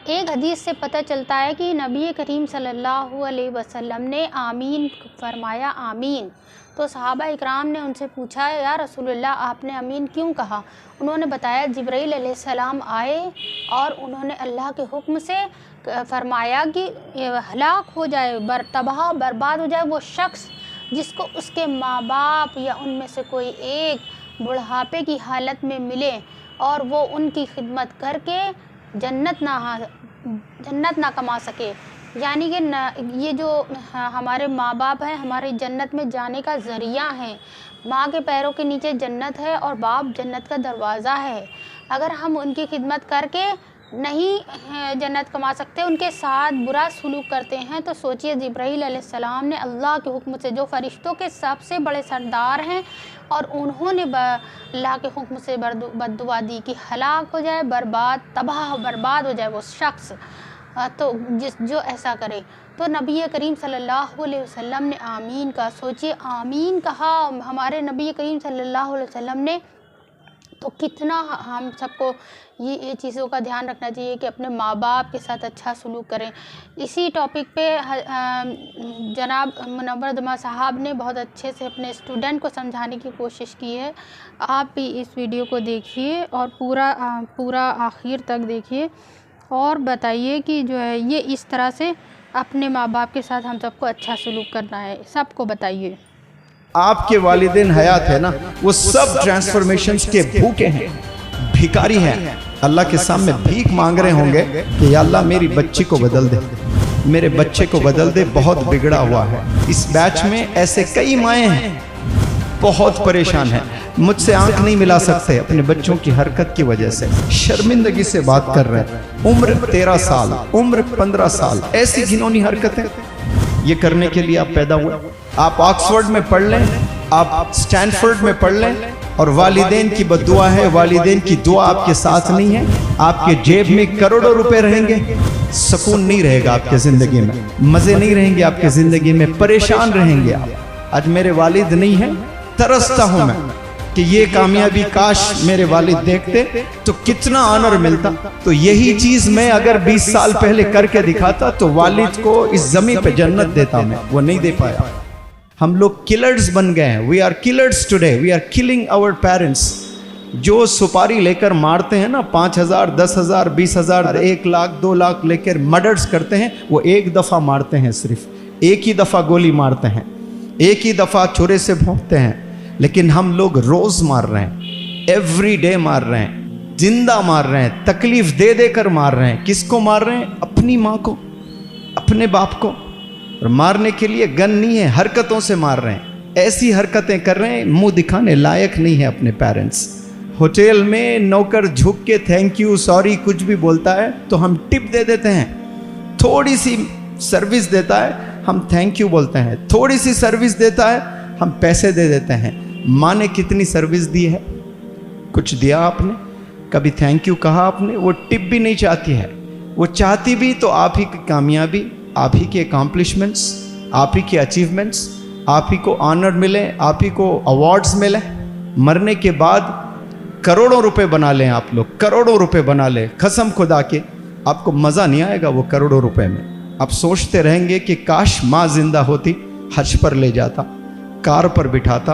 एक हदीस से पता चलता है कि नबी करीम सल्लल्लाहु अलैहि वसल्लम ने आमीन फरमाया, आमीन। तो सहाबा इकराम ने उनसे पूछा, या रसूलुल्लाह आपने आमीन क्यों कहा? उन्होंने बताया, जिब्राइल अलैहिस्सलाम आए और उन्होंने अल्लाह के हुक्म से फरमाया कि हलाक हो जाए, तबाह बर्बाद हो जाए वो शख्स जिसको उसके माँ बाप या उनमें से कोई एक बुढ़ापे की हालत में मिले और वो उनकी खिदमत करके जन्नत ना कमा सके। यानी कि ये जो हमारे माँ बाप हैं, हमारे जन्नत में जाने का ज़रिया हैं। माँ के पैरों के नीचे जन्नत है और बाप जन्नत का दरवाज़ा है। अगर हम उनकी खिदमत करके नहीं जन्नत कमा सकते, उनके साथ बुरा सलूक करते हैं, तो सोचिए जिब्राइल अलैहिस्सलाम ने अल्लाह के हुक्म से, जो फ़रिश्तों के सबसे बड़े सरदार हैं, और उन्होंने अल्लाह के हुक्म से बद्दुआ दी कि हलाक हो जाए, तबाह बर्बाद हो जाए वो शख्स, तो जो ऐसा करे। तो नबी करीम सल्लल्लाहु अलैहि वसल्लम ने आमीन का, सोचिए आमीन कहा हमारे नबी करीम सल्लल्लाहु अलैहि वसल्लम ने। तो कितना हम सबको ये चीज़ों का ध्यान रखना चाहिए कि अपने माँ बाप के साथ अच्छा सलूक करें। इसी टॉपिक पे जनाब मुनव्वर दमा साहब ने बहुत अच्छे से अपने स्टूडेंट को समझाने की कोशिश की है। आप भी इस वीडियो को देखिए और पूरा आखिर तक देखिए और बताइए कि जो है ये इस तरह से अपने माँ बाप के साथ हम सबको अच्छा सलूक करना है, सबको बताइए। आपके वालिदैन हयात है ना, वो सब ट्रांसफॉर्मेशंस के भूखे हैं, भिखारी हैं, अल्लाह के सामने भीख मांग रहे होंगे कि या अल्लाह मेरी बच्ची को बदल दे, मेरे बच्चे को बदल दे, बहुत बिगड़ा हुआ है। इस बैच में ऐसे कई माएँ हैं, बहुत परेशान हैं, मुझसे आंख नहीं मिला सकते अपने बच्चों की हरकत की वजह से, शर्मिंदगी से बात कर रहे हैं। उम्र 13 साल, उम्र 15 साल, ऐसी घिनौनी हरकतें ये करने के लिए आप पैदा हुए। आप ऑक्सफोर्ड में पढ़ लें, आप स्टैनफोर्ड में पढ़ लें, और वालिदैन की बद्दुआ है, वालिदैन की दुआ आपके साथ नहीं है, आपके जेब में करोड़ों रुपए रहेंगे, सुकून नहीं रहेगा आपके ज़िंदगी में, मज़े नहीं रहेंगे आपके ज़िंदगी में, परेशान रहेंगे आप। आज मेरे वालिद नहीं है, तरसता हूँ मैं कि ये कामयाबी काश मेरे वालिद देखते तो कितना ऑनर मिलता। तो यही चीज़ मैं अगर 20 साल पहले करके दिखाता तो वालिद को इस ज़मीन पे जन्नत देता मैं, वो नहीं दे पाया। हम लोग किलर्स बन गए हैं, we are killers today, we are killing our parents. जो सुपारी लेकर मारते हैं ना, 5,000, 10,000, 20,000, 1 लाख, 2 लाख लेकर मर्डर्स करते हैं, वो एक दफ़ा मारते हैं, सिर्फ एक ही दफ़ा गोली मारते हैं, एक ही दफ़ा छुरे से भोंकते हैं। लेकिन हम लोग रोज़ मार रहे हैं, एवरी डे मार रहे हैं, जिंदा मार रहे हैं, तकलीफ दे देकर मार रहे हैं। किसको मार रहे हैं? अपनी माँ को, अपने बाप को। और मारने के लिए गन नहीं है, हरकतों से मार रहे हैं, ऐसी हरकतें कर रहे हैं, मुंह दिखाने लायक नहीं है अपने पेरेंट्स। होटल में नौकर झुक के थैंक यू, सॉरी कुछ भी बोलता है तो हम टिप दे देते हैं, थोड़ी सी सर्विस देता है हम थैंक यू बोलते हैं, थोड़ी सी सर्विस देता है हम पैसे दे देते हैं। माँ ने कितनी सर्विस दी है? कुछ दिया आपने? कभी थैंक यू कहा आपने? वो टिप भी नहीं चाहती है। वो चाहती भी तो आप ही की कामयाबी, आप ही के अकम्पलिशमेंट्स, आप ही के अचीवमेंट्स, आप ही को ऑनर मिले, आप ही को अवार्ड्स मिले। मरने के बाद करोड़ों रुपए बना लें आप लोग, करोड़ों रुपए बना लें, कसम खुदा के आपको मज़ा नहीं आएगा वो करोड़ों रुपए में। आप सोचते रहेंगे कि काश माँ जिंदा होती, हज पर ले जाता, कार पर बिठाता,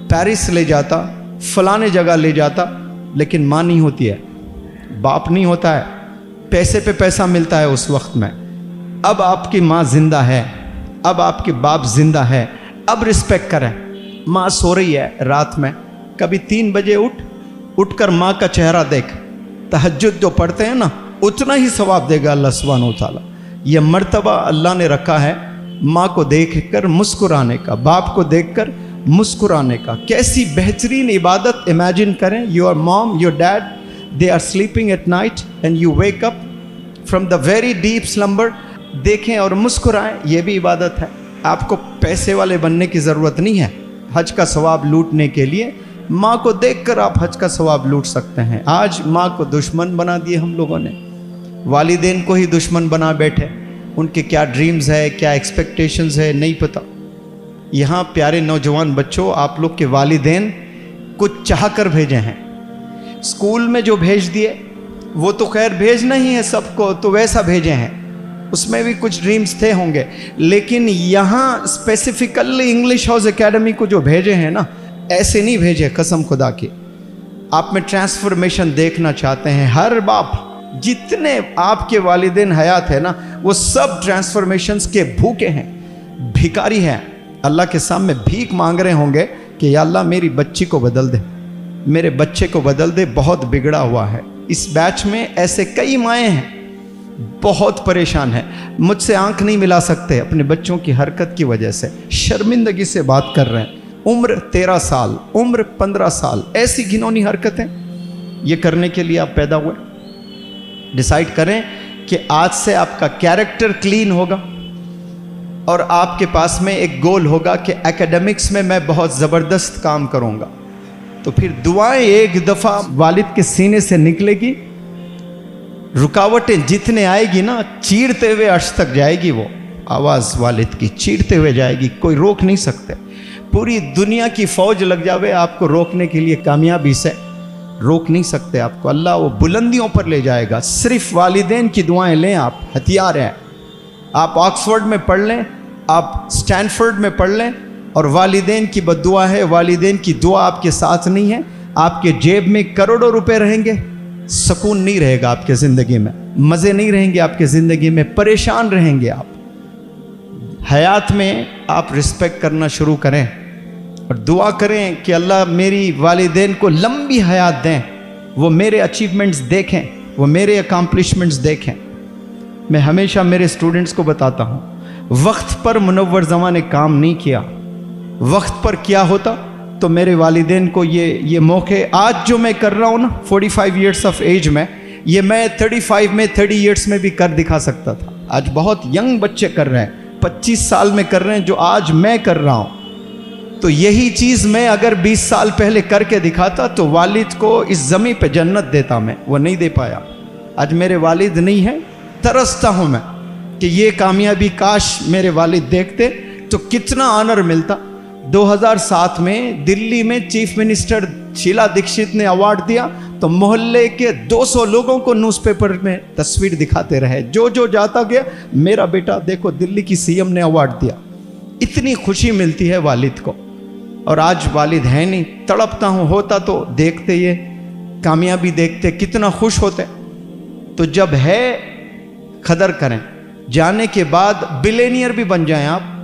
पेरिस ले जाता, फलाने जगह ले जाता। लेकिन माँ नहीं होती है, बाप नहीं होता है, पैसे पे पैसा मिलता है उस वक्त में। अब आपकी माँ जिंदा है, अब आपके बाप जिंदा है, अब रिस्पेक्ट करें। माँ सो रही है रात में, कभी 3 बजे उठकर माँ का चेहरा देख, तहज्जुद जो पढ़ते हैं ना, उतना ही सवाब देगा अल्लाह सुब्हानहू तआला। यह मर्तबा अल्लाह ने रखा है माँ को देखकर मुस्कुराने का, बाप को देखकर मुस्कुराने का। कैसी बेहतरीन इबादत इमेजिन करें। Your mom, your dad, they are sleeping at night and you wake up from the very deep slumber, देखें और मुस्कुराएं, ये भी इबादत है। आपको पैसे वाले बनने की ज़रूरत नहीं है हज का सवाब लूटने के लिए। माँ को देखकर आप हज का सवाब लूट सकते हैं। आज माँ को दुश्मन बना दिए हम लोगों ने, वालिदैन को ही दुश्मन बना बैठे। उनके क्या ड्रीम्स है, क्या एक्सपेक्टेशंस है, नहीं पता। यहाँ प्यारे नौजवान बच्चों, आप लोग के वालिदैन कुछ चाह कर भेजे हैं, स्कूल में जो भेज दिए वो तो खैर भेजना ही है सबको, तो वैसा भेजे हैं, उसमें भी कुछ ड्रीम्स थे होंगे, लेकिन यहाँ स्पेसिफिकली इंग्लिश हाउस एकेडमी को जो भेजे हैं ना, ऐसे नहीं भेजे। कसम खुदा की, आप में ट्रांसफॉर्मेशन देखना चाहते हैं, हर बाप जितने आपके वालिदैन हयात है ना, वो सब ट्रांसफॉर्मेशंस के भूखे हैं, भिखारी हैं, अल्लाह के सामने भीख मांग रहे होंगे कि या अल्लाह मेरी बच्ची को बदल दे, मेरे बच्चे को बदल दे, बहुत बिगड़ा हुआ है। इस बैच में ऐसे कई माएँ हैं, बहुत परेशान है, मुझसे आंख नहीं मिला सकते अपने बच्चों की हरकत की वजह से, शर्मिंदगी से बात कर रहे हैं। उम्र 13 साल, उम्र 15 साल, ऐसी घिनौनी हरकतें ये करने के लिए आप पैदा हुए। डिसाइड करें कि आज से आपका कैरेक्टर क्लीन होगा और आपके पास में एक गोल होगा कि एकेडमिक्स में मैं बहुत ज़बरदस्त काम करूंगा। तो फिर दुआएं एक दफ़ा वालिद के सीने से निकलेगी, रुकावटें जितने आएगी ना, चीरते हुए अर्श तक जाएगी, वो आवाज़ वालिद की चीरते हुए जाएगी, कोई रोक नहीं सकते। पूरी दुनिया की फौज लग जावे आपको रोकने के लिए, कामयाबी से रोक नहीं सकते आपको। अल्लाह वो बुलंदियों पर ले जाएगा। सिर्फ वालिदैन की दुआएं लें, आप हथियार हैं। आप ऑक्सफोर्ड में पढ़ लें, आप स्टैनफोर्ड में पढ़ लें, और वालिदैन की बद्दुआ है, वालिदैन की दुआ आपके साथ नहीं है, आपके जेब में करोड़ों रुपए रहेंगे, सुकून नहीं रहेगा आपके ज़िंदगी में, मज़े नहीं रहेंगे आपके ज़िंदगी में, परेशान रहेंगे आप। हयात में आप रिस्पेक्ट करना शुरू करें और दुआ करें कि अल्लाह मेरी वालिदैन को लंबी हयात दें, वो मेरे अचीवमेंट्स देखें, वो मेरे अकम्पलिशमेंट्स देखें। मैं हमेशा मेरे स्टूडेंट्स को बताता हूँ, वक्त पर मुनव्वर ज़मां ने काम नहीं किया, वक्त पर किया होता तो मेरे वालिदैन को ये मौके आज जो मैं कर रहा हूँ ना 45 ईयर्स ऑफ एज में, ये मैं 35 में 30 ईयर्स में भी कर दिखा सकता था। आज बहुत यंग बच्चे कर रहे हैं, 25 साल में कर रहे हैं जो आज मैं कर रहा हूँ। तो यही चीज़ मैं अगर 20 साल पहले करके दिखाता तो वालिद को इस ज़मीन पे जन्नत देता मैं, वो नहीं दे पाया। आज मेरे वालिद नहीं है, तरसता हूँ मैं कि ये कामयाबी काश मेरे वालिद देखते तो कितना ऑनर मिलता। 2007 में दिल्ली में चीफ मिनिस्टर शीला दीक्षित ने अवार्ड दिया तो मोहल्ले के 200 लोगों को न्यूज़पेपर में तस्वीर दिखाते रहे, जो जो जाता गया मेरा बेटा देखो दिल्ली की सीएम ने अवार्ड दिया। इतनी खुशी मिलती है वालिद को, और आज वालिद है नहीं, तड़पता हूँ, होता तो देखते ये कामयाबी देखते कितना खुश होते। तो जब है कदर करें, जाने के बाद बिलियनियर भी बन जाएं आप,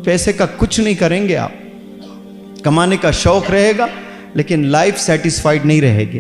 पैसे का कुछ नहीं करेंगे आप, कमाने का शौक रहेगा लेकिन लाइफ सेटिस्फाइड नहीं रहेगी।